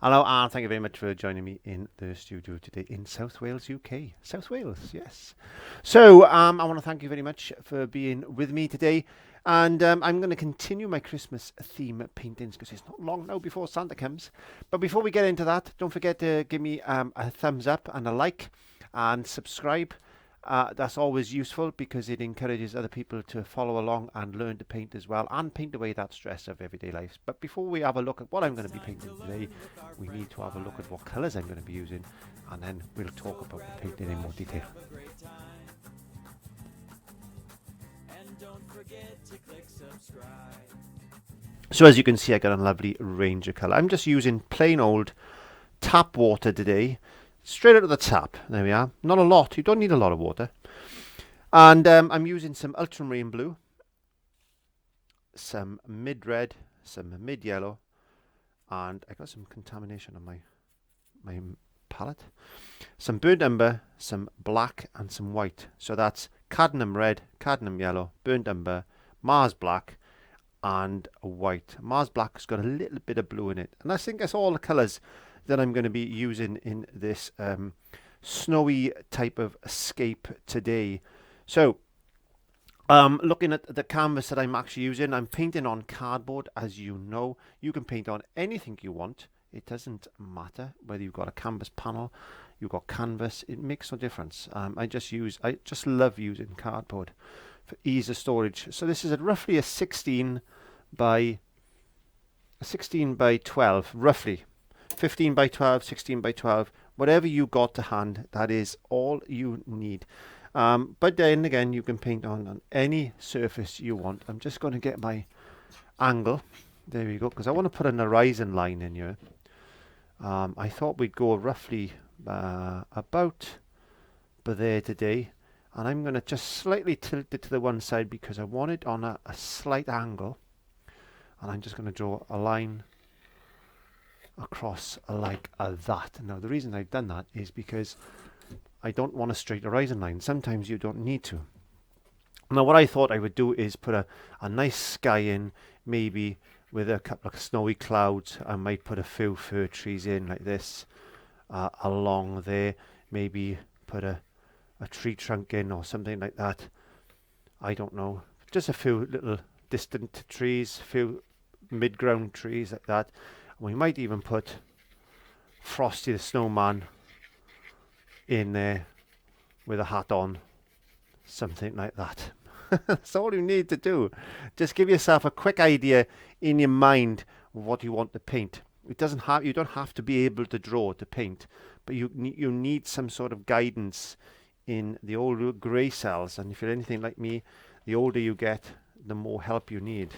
Hello, and thank you very much for joining me in the studio today in South Wales, UK. South Wales, yes. So, I want to thank you very much for being with me today. And I'm going to continue my Christmas theme paintings because it's not long now before Santa comes. But before we get into that, don't forget to give me a thumbs up and a like and subscribe. That's always useful because it encourages other people to follow along and learn to paint as well and paint away that stress of everyday life. But before we have a look at what I'm going to be painting today, we need to have a look at what colours I'm going to be using, and then we'll talk about the painting in more detail. So as you can see, I got a lovely range of colour. I'm just using plain old tap water today, straight out of the tap. There we are. Not a lot. You don't need a lot of water. And I'm using some ultramarine blue, some mid-red, some mid-yellow, and I got some contamination on my palette. Some burnt umber, some black, and some white. So that's cadmium red, cadmium yellow, burnt umber, Mars black, and white. Mars black has got a little bit of blue in it, and I think that's all the colours that I'm going to be using in this snowy type of escape today. So looking at the canvas that I'm actually using, I'm painting on cardboard. As you know, you can paint on anything you want. It doesn't matter whether you've got a canvas panel, you've got canvas, it makes no difference. I just love using cardboard for ease of storage. So this is roughly a 16 by 12, roughly 15 by 12, 16 by 12, whatever you got to hand, that is all you need. But then again, you can paint on any surface you want. I'm just going to get my angle. There we go, because I want to put an horizon line in here. I thought we'd go roughly about there today. And I'm going to just slightly tilt it to the one side because I want it on a slight angle. And I'm just going to draw a line across like that. Now the reason I've done that is because I don't want a straight horizon line. Sometimes you don't need to. Now what I thought I would do is put a nice sky in, maybe with a couple of snowy clouds. I might put a few fir trees in like this along there. Maybe put a tree trunk in or something like that. I don't know. Just a few little distant trees, few mid-ground trees like that. We might even put Frosty the Snowman in there with a hat on, something like that. That's all you need to do. Just give yourself a quick idea in your mind of what you want to paint. You don't have to be able to draw to paint, but you need some sort of guidance in the old grey cells. And if you're anything like me, the older you get, the more help you need.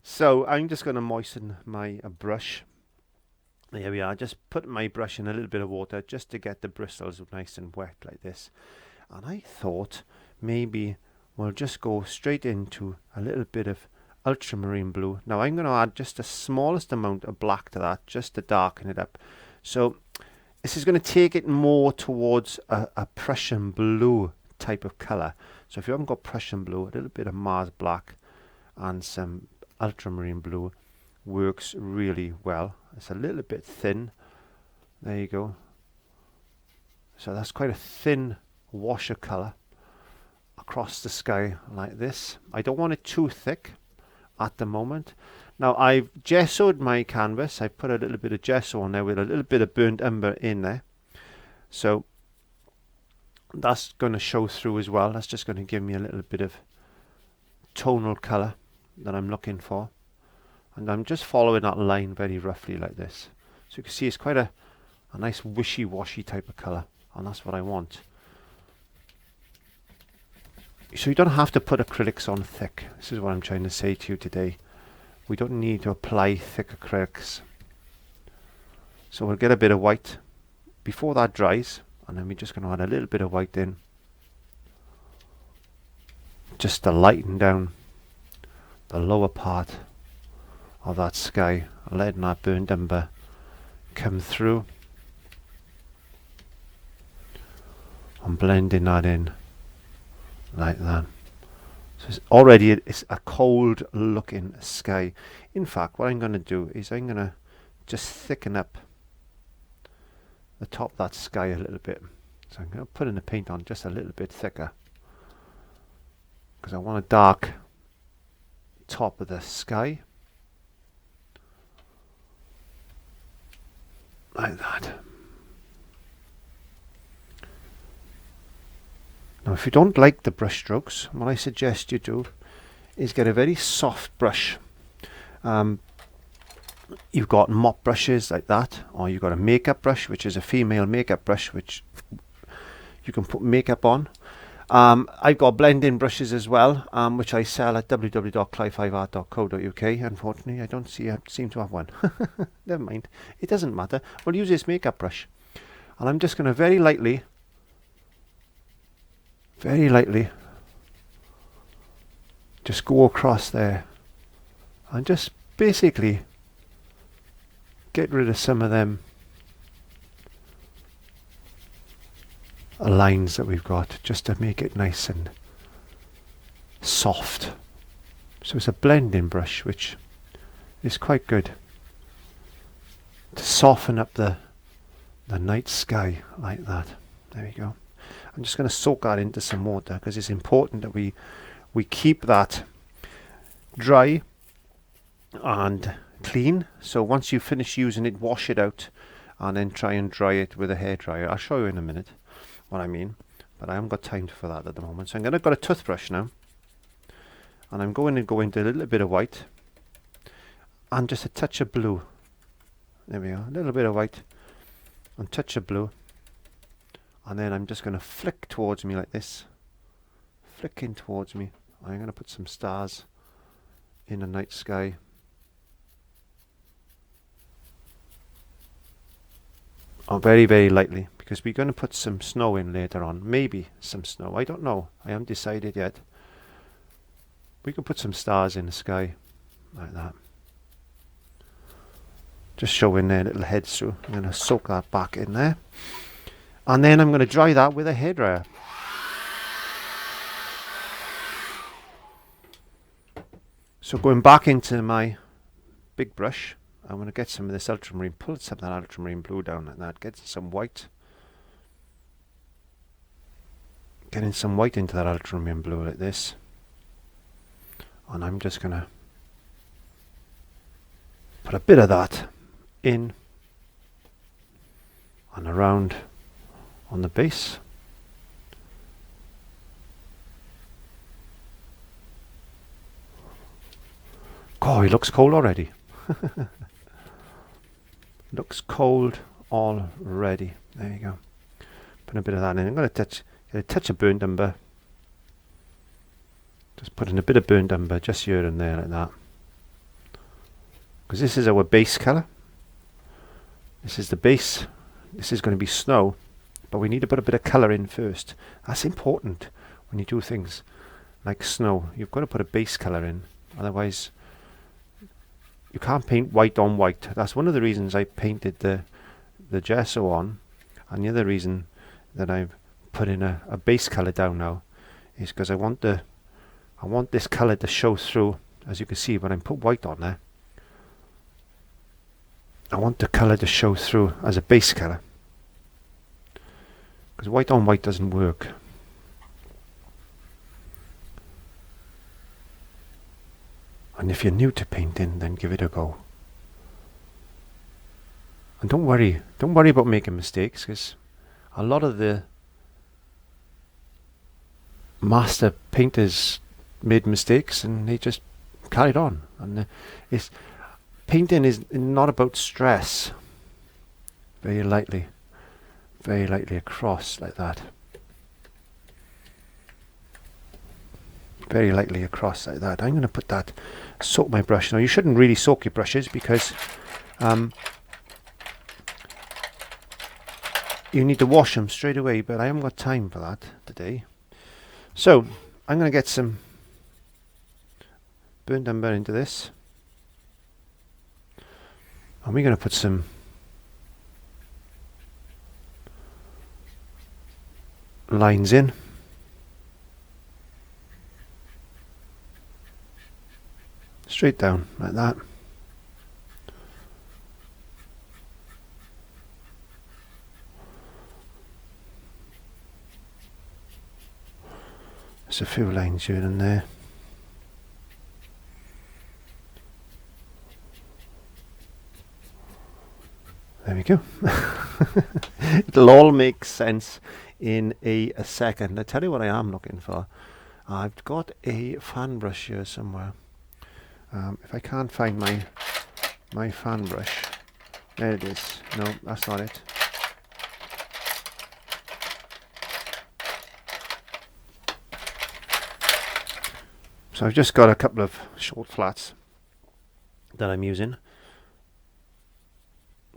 So I'm just going to moisten my brush. There we are. Just put my brush in a little bit of water just to get the bristles nice and wet like this. And I thought maybe we'll just go straight into a little bit of ultramarine blue. Now I'm going to add just the smallest amount of black to that just to darken it up. So this is going to take it more towards a Prussian blue type of colour. So if you haven't got Prussian blue, a little bit of Mars black and some ultramarine blue works really well. It's a little bit thin. There you go. So that's quite a thin wash of colour across the sky like this. I don't want it too thick at the moment. Now I've gessoed my canvas. I put a little bit of gesso on there with a little bit of burnt umber in there. So that's going to show through as well. That's just going to give me a little bit of tonal colour that I'm looking for. And I'm just following that line very roughly like this. So you can see it's quite a nice wishy-washy type of colour. And that's what I want. So you don't have to put acrylics on thick. This is what I'm trying to say to you today. We don't need to apply thick acrylics. So we'll get a bit of white before that dries, and then we're just going to add a little bit of white in just to lighten down the lower part of that sky, letting that burnt umber come through and blending that in like that. So it's a cold looking sky. In fact, what I'm going to do is I'm going to just thicken up the top of that sky a little bit. So I'm going to put in the paint on just a little bit thicker, because I want a dark top of the sky. Like that. Now if you don't like the brush strokes, what I suggest you do is get a very soft brush. You've got mop brushes like that, or you've got a makeup brush, which is a female makeup brush, which you can put makeup on. I've got blending brushes as well, which I sell at www.clive5art.co.uk. Unfortunately, I don't seem to have one. Never mind. It doesn't matter. We'll use this makeup brush. And I'm just going to very lightly, just go across there. And just basically get rid of some of them lines that we've got, just to make it nice and soft. So it's a blending brush, which is quite good to soften up the night sky like that. There we go. I'm just going to soak that into some water, because it's important that we keep that dry and clean. So once you finish using it, wash it out and then try and dry it with a hairdryer. I'll show you in a minute what I mean, but I haven't got time for that at the moment. So I'm going to got a toothbrush now, and I'm going to go into a little bit of white and just a touch of blue. There we are, a little bit of white and touch of blue, and then I'm just going to flick towards me like this, flicking towards me. I'm going to put some stars in the night sky. Oh, very, very lightly, because we're going to put some snow in later on. Maybe some snow. I don't know. I haven't decided yet. We can put some stars in the sky like that. Just showing their little heads through. I'm going to soak that back in there. And then I'm going to dry that with a hairdryer. So going back into my big brush, I'm going to get some of this ultramarine, pull some of that ultramarine blue down like that, get some white. Getting some white into that ultramarine blue like this. And I'm just going to put a bit of that in and around on the base. Oh, it looks cold already. Looks cold already. There you go. Put a bit of that in. I'm going to get a touch of burnt umber. Just put in a bit of burnt umber just here and there like that. Because this is our base colour. This is the base. This is going to be snow. But we need to put a bit of colour in first. That's important when you do things like snow. You've got to put a base colour in. Otherwise, you can't paint white on white. That's one of the reasons I painted the gesso on, and the other reason that I've put in a base colour down now is because I want this colour to show through. As you can see, when I put white on there, I want the colour to show through as a base colour, because white on white doesn't work. And if you're new to painting, then give it a go. And don't worry about making mistakes, because a lot of the master painters made mistakes and they just carried on. And painting is not about stress. Very lightly across like that. Very lightly across like that. I'm going to put that, soak my brush. Now you shouldn't really soak your brushes, because you need to wash them straight away, but I haven't got time for that today. So I'm going to get some burnt umber into this, and we're going to put some lines in. Straight down like that. Just a few lines here and there. There we go. It'll all make sense in a second. I tell you what I am looking for. I've got a fan brush here somewhere. If I can't find my fan brush, there it is. No, that's not it. So I've just got a couple of short flats that I'm using.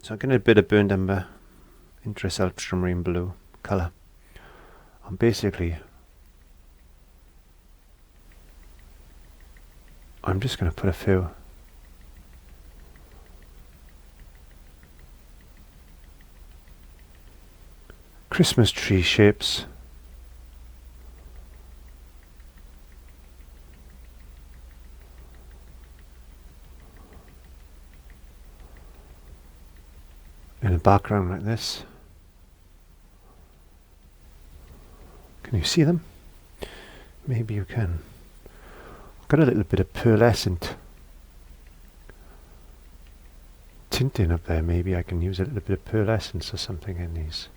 So I'm getting a bit of burnt umber, interest ultramarine blue colour. And basically, I'm just going to put a few Christmas tree shapes. In a background like this. Can you see them? Maybe you can. I've got a little bit of pearlescent tinting up there. Maybe I can use a little bit of pearlescence or something in these.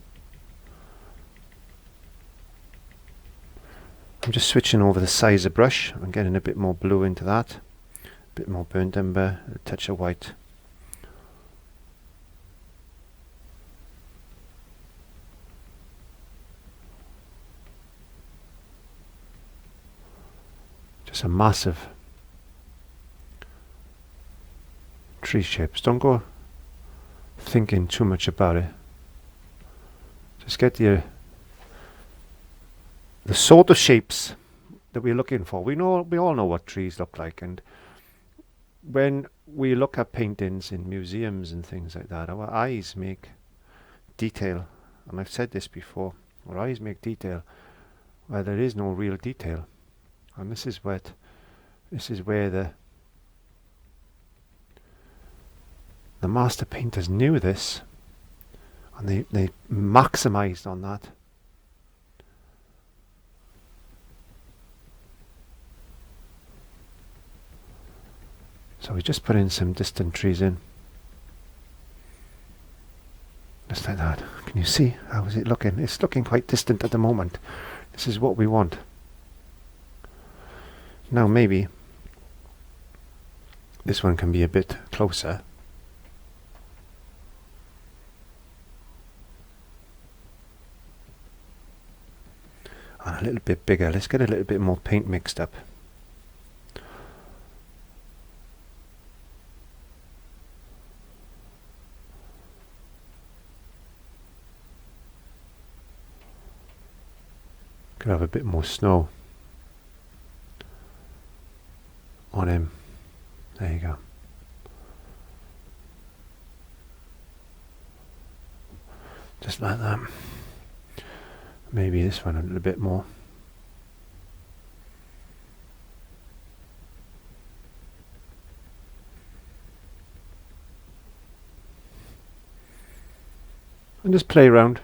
I'm just switching over the size of brush. I'm getting a bit more blue into that. A bit more burnt umber, a touch of white. Just a massive tree shapes. Don't go thinking too much about it. Just get the sort of shapes that we're looking for. We all know what trees look like, and when we look at paintings in museums and things like that, our eyes make detail, and I've said this before, our eyes make detail where there is no real detail. And this is where the master painters knew this, and they maximized on that. So we just put in some distant trees in, just like that. Can you see how is it looking? It's looking quite distant at the moment. This is what we want. Now maybe this one can be a bit closer. And a little bit bigger. Let's get a little bit more paint mixed up. Could have a bit more snow on him. There you go. Just like that. Maybe this one a little bit more. And just play around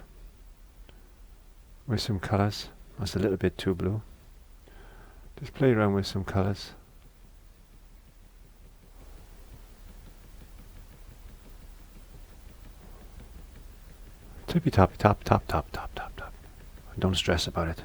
with some colours. That's a little bit too blue. Just play around with some colours. Tippy toppy top top top top top top. Don't stress about it.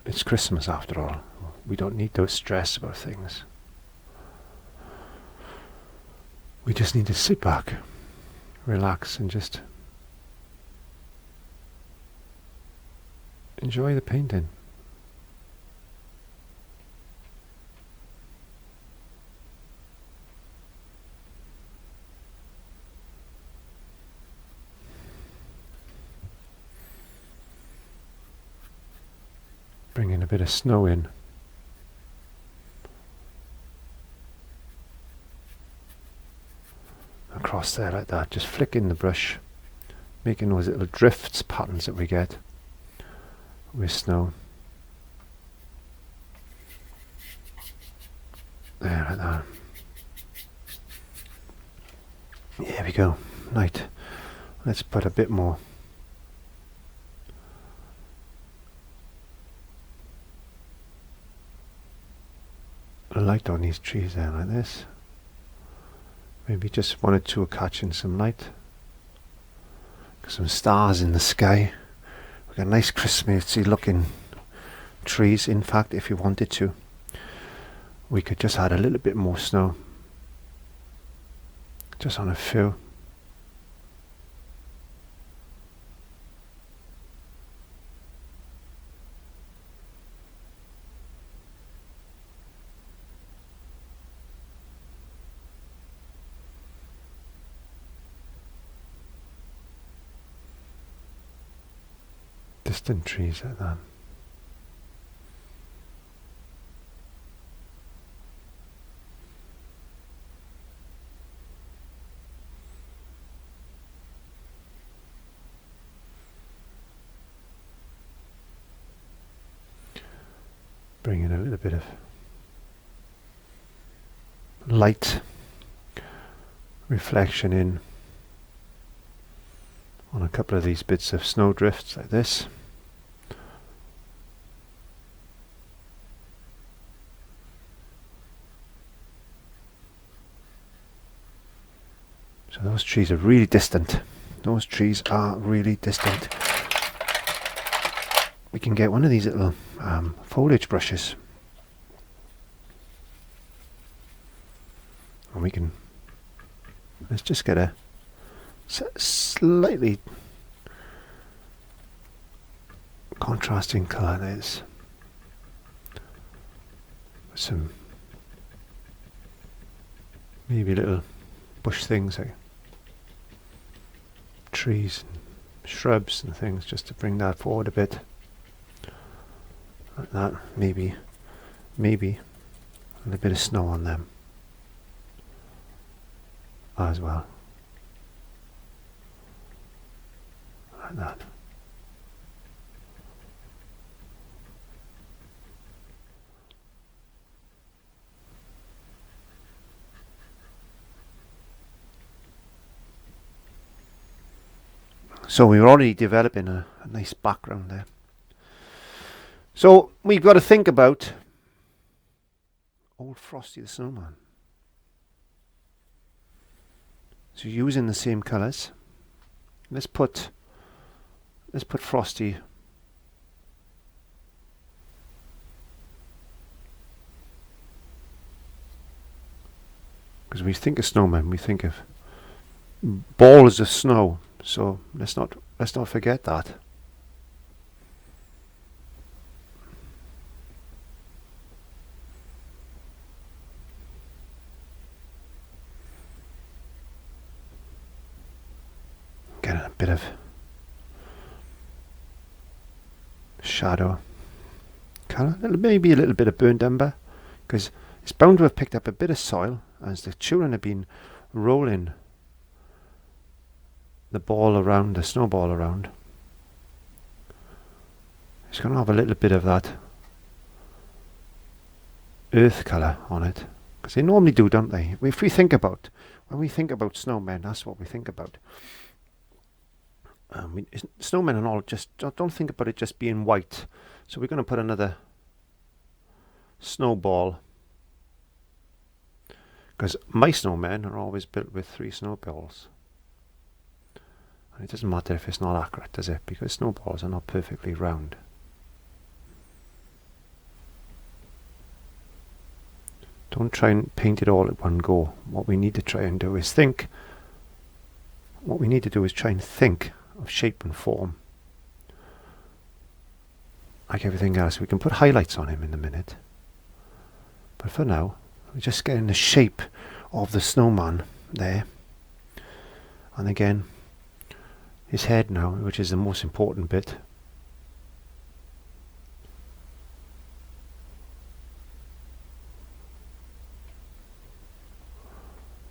It's Christmas after all. We don't need to stress about things. We just need to sit back, relax, and just enjoy the painting. Bringing a bit of snow in. Across there like that, just flicking the brush, making those little drifts patterns that we get. with snow. There, like that. There we go. Right. Let's put a bit more. Light on these trees there, like this. Maybe just one or two are catching some light. Some stars in the sky. We've got nice Christmassy looking trees. In fact, if you wanted to, we could just add a little bit more snow. Just on a few. Distant trees like that. Bring in a little bit of light reflection in on a couple of these bits of snow drifts like this. So those trees are really distant. Those trees are really distant. We can get one of these little foliage brushes, and we can, let's just get a slightly contrasting colour. There's some maybe little bush things like trees and shrubs and things, just to bring that forward a bit. Like that, maybe a little bit of snow on them as well. Like that. So we were already developing a nice background there. So we've got to think about old Frosty the Snowman. So using the same colours, let's put Frosty because we think of snowmen, we think of balls of snow. So let's not forget that. Get a bit of shadow colour, maybe a little bit of burnt umber, because it's bound to have picked up a bit of soil as the children have been rolling the ball around, the snowball around. It's going to have a little bit of that earth colour on it, because they normally do, don't they? If we think about, when we think about snowmen, that's what we think about. Snowmen and all, just don't think about it just being white. So we're going to put another snowball, because my snowmen are always built with 3 snowballs. And it doesn't matter if it's not accurate, does it? Because snowballs are not perfectly round. Don't try and paint it all at one go. What we need to try and do is think. What we need to do is try and think of shape and form. Like everything else, we can put highlights on him in a minute. But for now, we're just getting the shape of the snowman there. And again, his head now, which is the most important bit.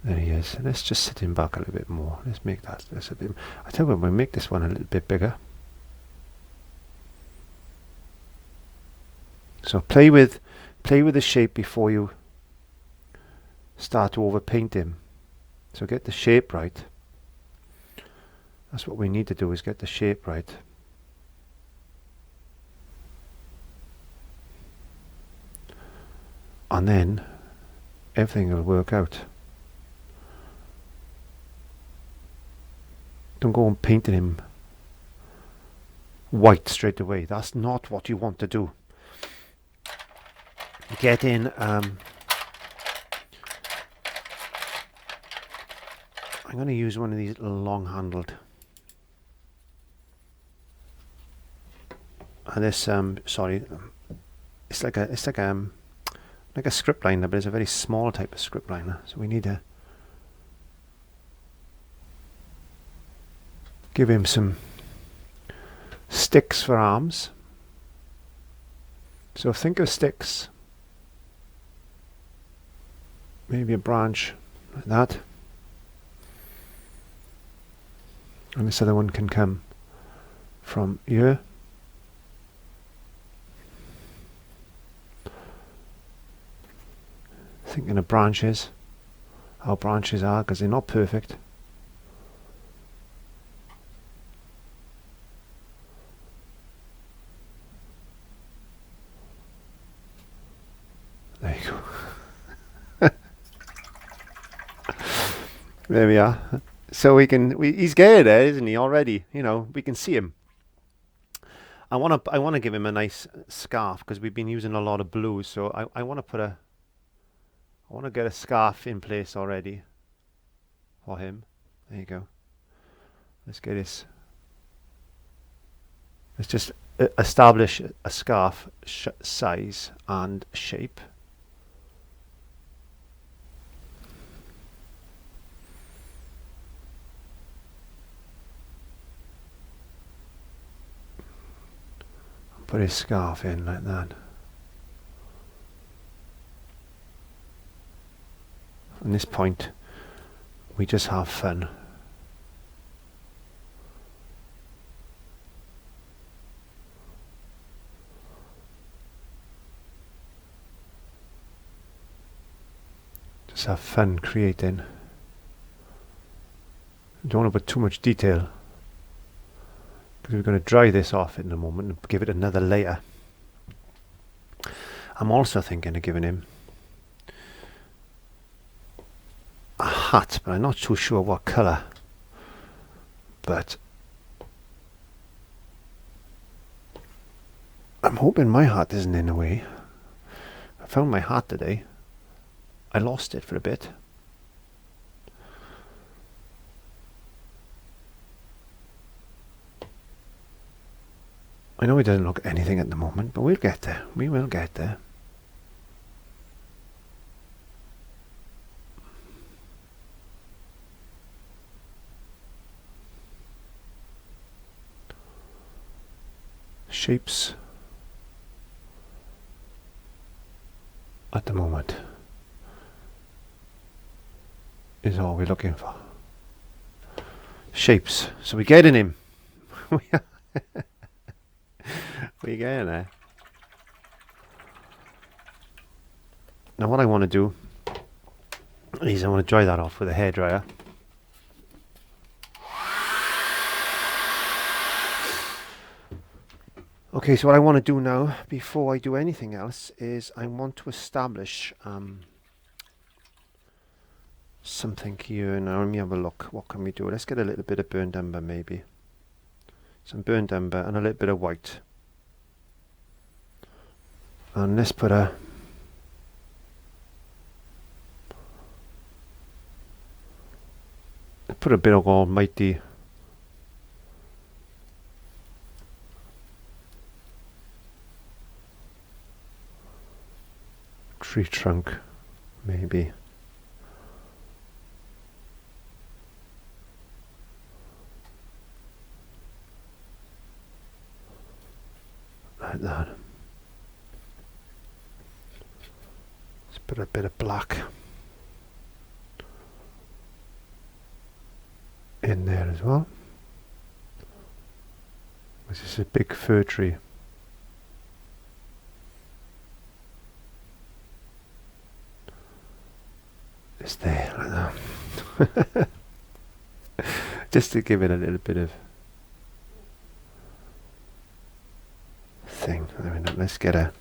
There he is. Let's just sit him back a little bit more. Let's make that a bit. I tell you what, we'll make this one a little bit bigger. So play with the shape before you start to overpaint him. So get the shape right. That's what we need to do, is get the shape right. And then everything will work out. Don't go and painting him white straight away. That's not what you want to do. Get in I'm going to use one of these little long handled, and this sorry, it's like a script liner, but it's a very small type of script liner, so we need to give him some sticks for arms. So think of sticks, maybe a branch like that, and this other one can come from here. Thinking of branches, how branches are, because they're not perfect. There you go. There we are. So he's getting there, isn't he, already? You know, we can see him. I want to give him a nice scarf, because we've been using a lot of blues, so I want to get a scarf in place already for him. There you go. Let's get this. Let's just establish a scarf size and shape. Put his scarf in like that. At this point, we just have fun. Just have fun creating. Don't want to put too much detail, because we're going to dry this off in a moment and give it another layer. I'm also thinking of giving him a hat, but I'm not too sure what colour. But I'm hoping my hat isn't in the way. I found my hat today. I lost it for a bit. I know it doesn't look anything at the moment, but we'll get there. We will get there. Shapes at the moment is all we're looking for. Shapes. So we're getting him. We're getting there. Now what I want to do is I want to dry that off with a hairdryer. Okay, so what I want to do now, before I do anything else, is I want to establish something here. Now let me have a look. What can we do? Let's get a little bit of burnt umber, maybe. Some burnt umber and a little bit of white. And let's put a bit of almighty tree trunk, maybe. Like that. Let's put a bit of black in there as well. This is a big fir tree. Just there, like that. Just to give it a little bit of thing. Let's get a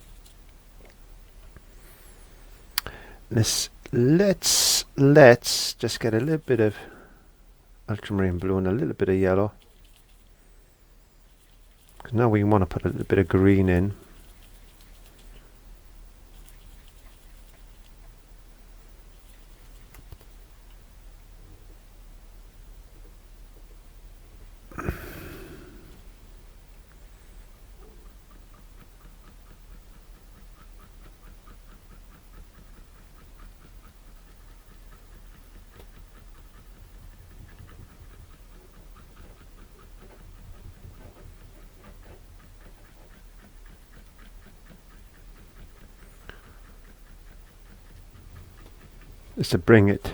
let's just get a little bit of ultramarine blue and a little bit of yellow. 'Cause now we want to put a little bit of green in. Just to bring it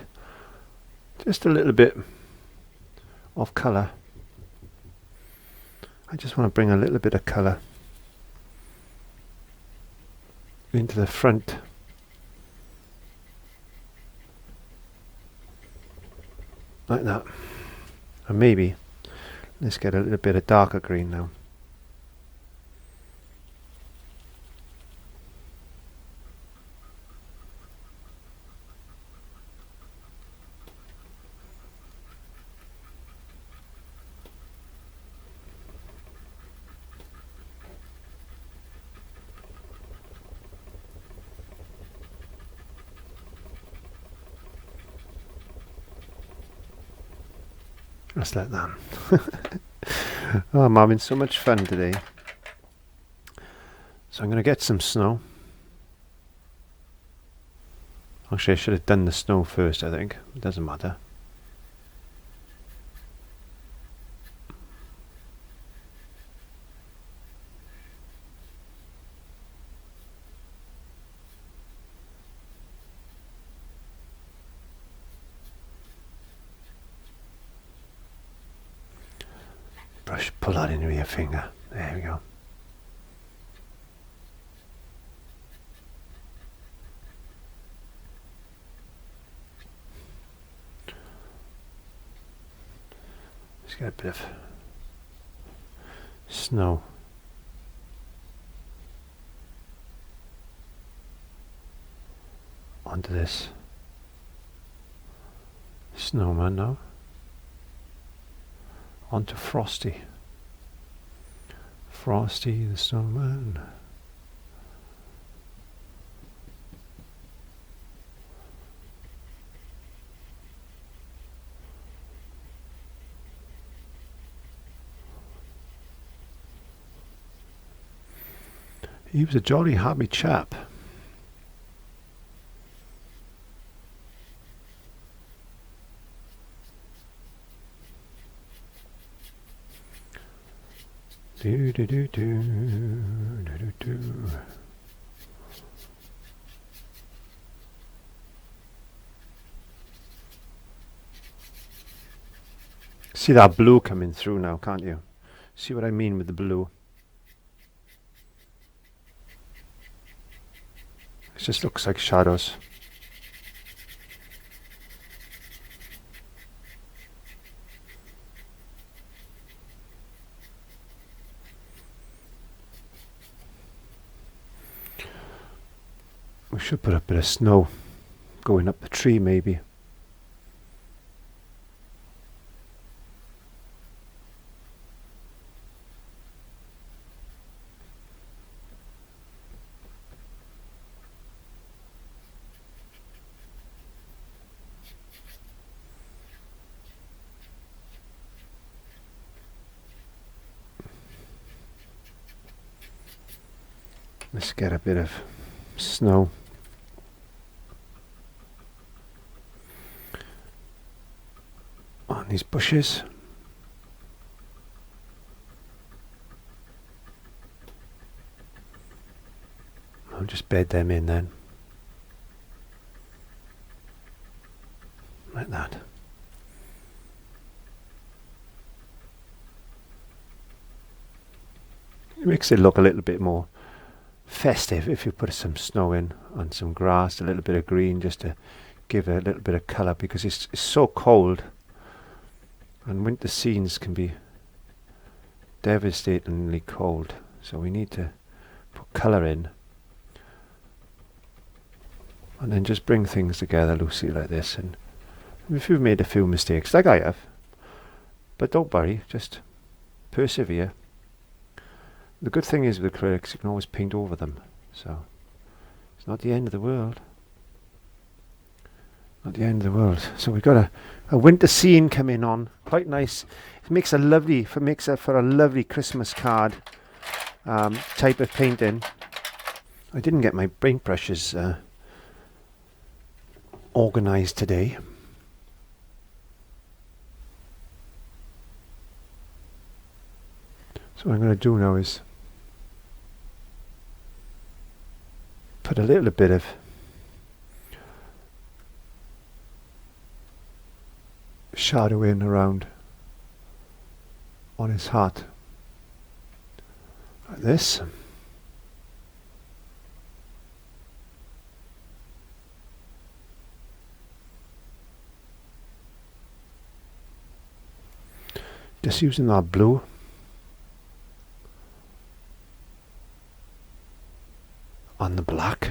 just a little bit of colour. I just want to bring a little bit of colour into the front. Like that. And maybe let's get a little bit of darker green now. Just like that. Oh, I'm having so much fun today. So I'm going to get some snow. Actually, I should have done the snow first, I think. It doesn't matter. Brush, pull that in with your finger. There we go. Just get a bit of snow. Onto this snowman now. Onto Frosty. Frosty the snowman. He was a jolly happy chap. Do do do do do do. See that blue coming through now, can't you? See what I mean with the blue? It just looks like shadows. We should put a bit of snow going up the tree, maybe. Let's get a bit of snow. On these bushes. I'll just bed them in then. Like that. It makes it look a little bit more festive if you put some snow in and some grass, a little bit of green just to give a little bit of colour, because it's so cold, and winter scenes can be devastatingly cold, so we need to put colour in and then just bring things together loosely like this. And if you've made a few mistakes, like I have, but don't worry, just persevere. The good thing is with acrylics, you can always paint over them, so it's not the end of the world. Not the end of the world. So we've got a winter scene coming on, quite nice. It makes a lovely, for a lovely Christmas card type of painting. I didn't get my paintbrushes organised today. So what I'm going to do now is put a little bit of shadow in around on his hat, like this. Just using that blue. On the black,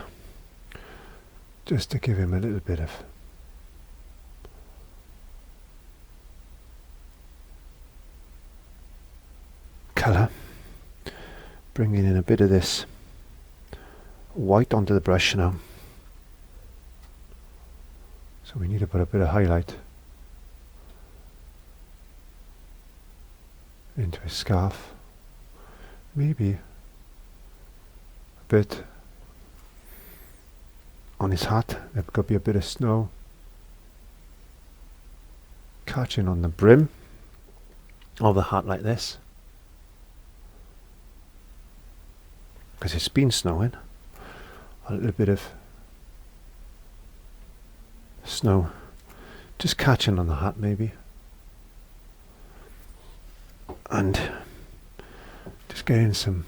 just to give him a little bit of colour. Bringing in a bit of this white onto the brush now. So we need to put a bit of highlight into his scarf. Maybe a bit on his hat. There could be a bit of snow catching on the brim of the hat like this, because it's been snowing. A little bit of snow just catching on the hat maybe, and just getting some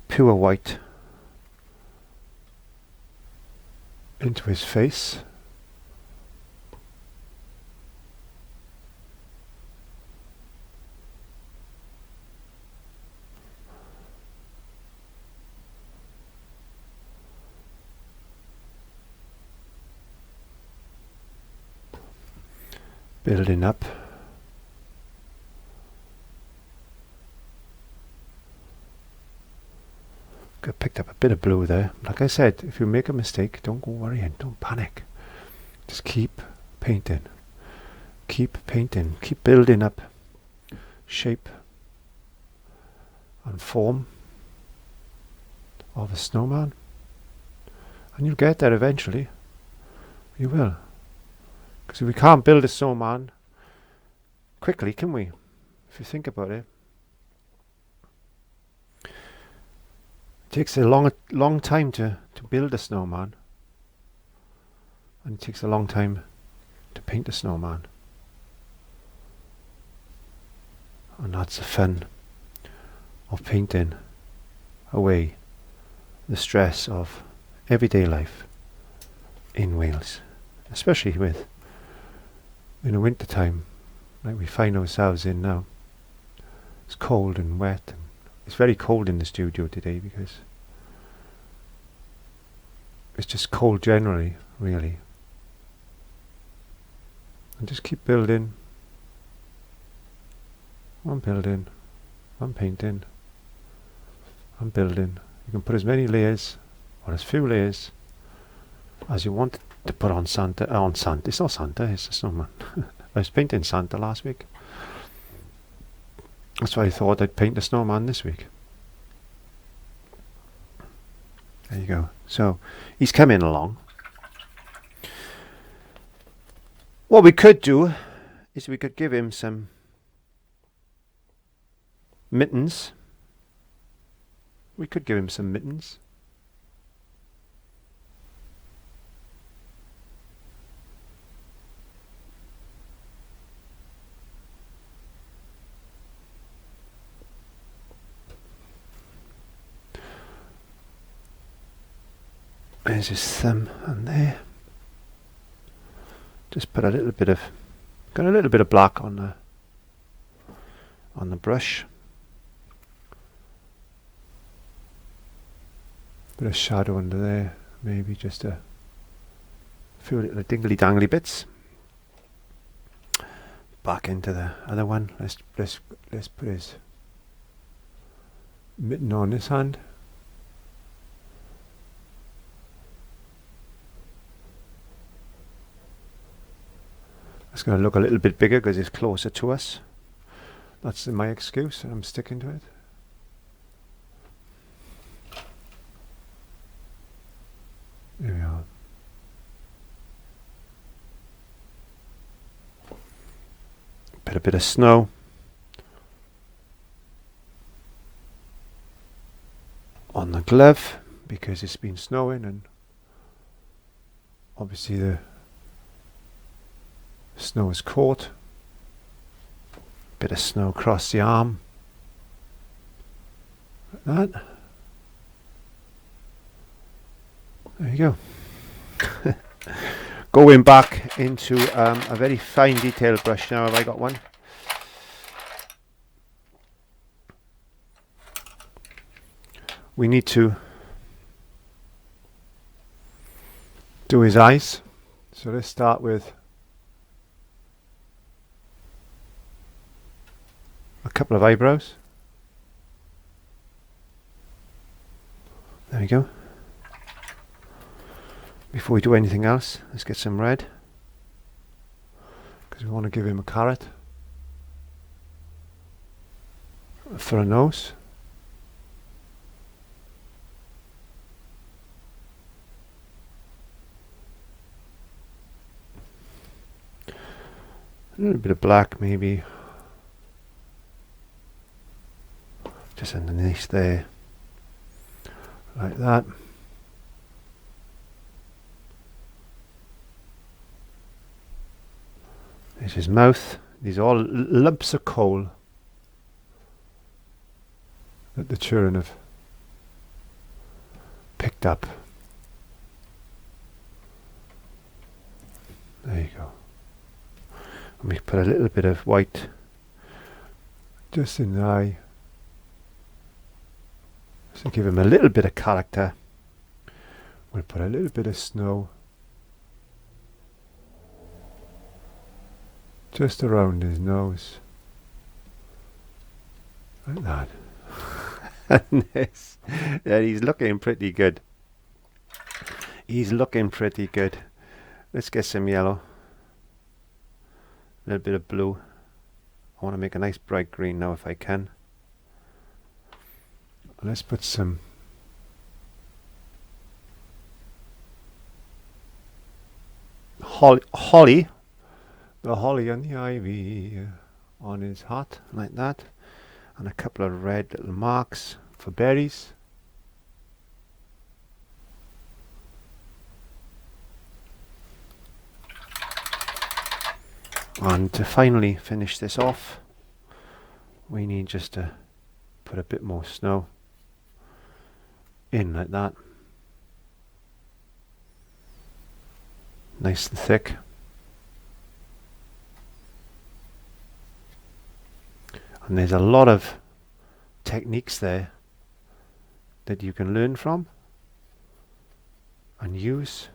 pure white into his face. Building up. I picked up a bit of blue there. Like I said, if you make a mistake, don't go worrying, don't panic. Just keep painting. Keep painting. Keep building up shape and form of a snowman. And you'll get there eventually. You will. Because we can't build a snowman quickly, can we? If you think about it. It takes a long time to build a snowman, and it takes a long time to paint a snowman, and that's the fun of painting away the stress of everyday life in Wales, especially in the winter time like we find ourselves in now. It's cold and wet, and it's very cold in the studio today because it's just cold generally, really. And just keep building. I'm building. I'm painting. I'm building. You can put as many layers or as few layers as you want to put on Santa. It's not Santa, it's a snowman. I was painting Santa last week. That's why I thought I'd paint the snowman this week. There you go. So he's coming along. What we could do is we could give him some mittens. We could give him some mittens. There's his thumb on there. Just put a little bit of, got a little bit of black on the brush. Bit of shadow under there, maybe just a few little dingly dangly bits. Back into the other one. Let's put his mitten on this hand. It's going to look a little bit bigger because it's closer to us. That's my excuse, and I'm sticking to it. There we are. Put a bit of snow on the glove because it's been snowing, and obviously the snow is caught. Bit of snow across the arm, like that. There you go. Going back into a very fine detail brush now. Have I got one? We need to do his eyes. So let's start with a couple of eyebrows. There we go. Before we do anything else, let's get some red, because we want to give him a carrot for a nose. A little bit of black maybe just underneath there, like that. There's his mouth. These are all lumps of coal that the children have picked up. There you go. And we put a little bit of white just in the eye, so give him a little bit of character. We'll put a little bit of snow just around his nose, like that. And this, yeah, he's looking pretty good. He's looking pretty good. Let's get some yellow, a little bit of blue. I want to make a nice bright green now if I can. Let's put some holly. The holly and the ivy on his hat, like that, and a couple of red little marks for berries. And to finally finish this off, we need just to put a bit more snow in, like that, nice and thick. And there's a lot of techniques there that you can learn from and use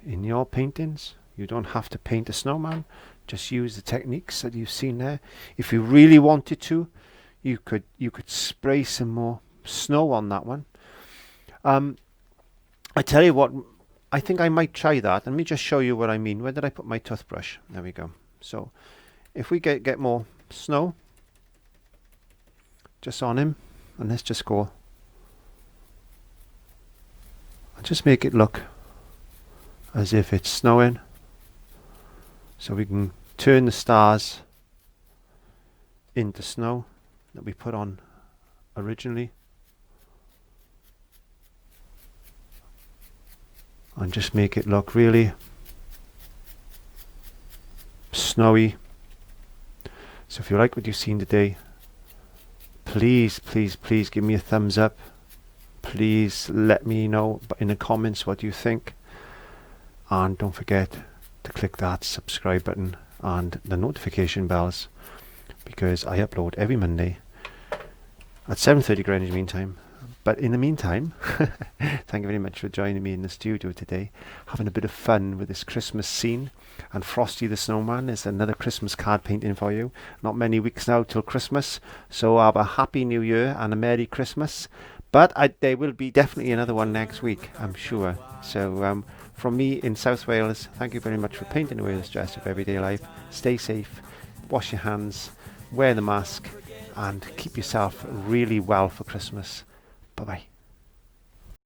in your paintings. You don't have to paint a snowman, just use the techniques that you've seen there. If you really wanted to, you could spray some more snow on that one. I tell you what, I think I might try that. Let me just show you what I mean. Where did I put my toothbrush? There we go. So if we get more snow just on him, and let's just go and just make it look as if it's snowing, so we can turn the stars into snow that we put on originally, and just make it look really snowy. So if you like what you've seen today, please give me a thumbs up. please let me know in the comments what you think, and don't forget to click that subscribe button and the notification bells, because I upload every Monday at 7:30 Greenwich Mean Time. But in the meantime, thank you very much for joining me in the studio today, having a bit of fun with this Christmas scene. And Frosty the Snowman is another Christmas card painting for you. Not many weeks now till Christmas, so have a happy New Year and a Merry Christmas. But there will be definitely another one next week, I'm sure. So from me in South Wales, thank you very much for painting away the stress of everyday life. Stay safe, wash your hands, wear the mask, and keep yourself really well for Christmas. Bye-bye.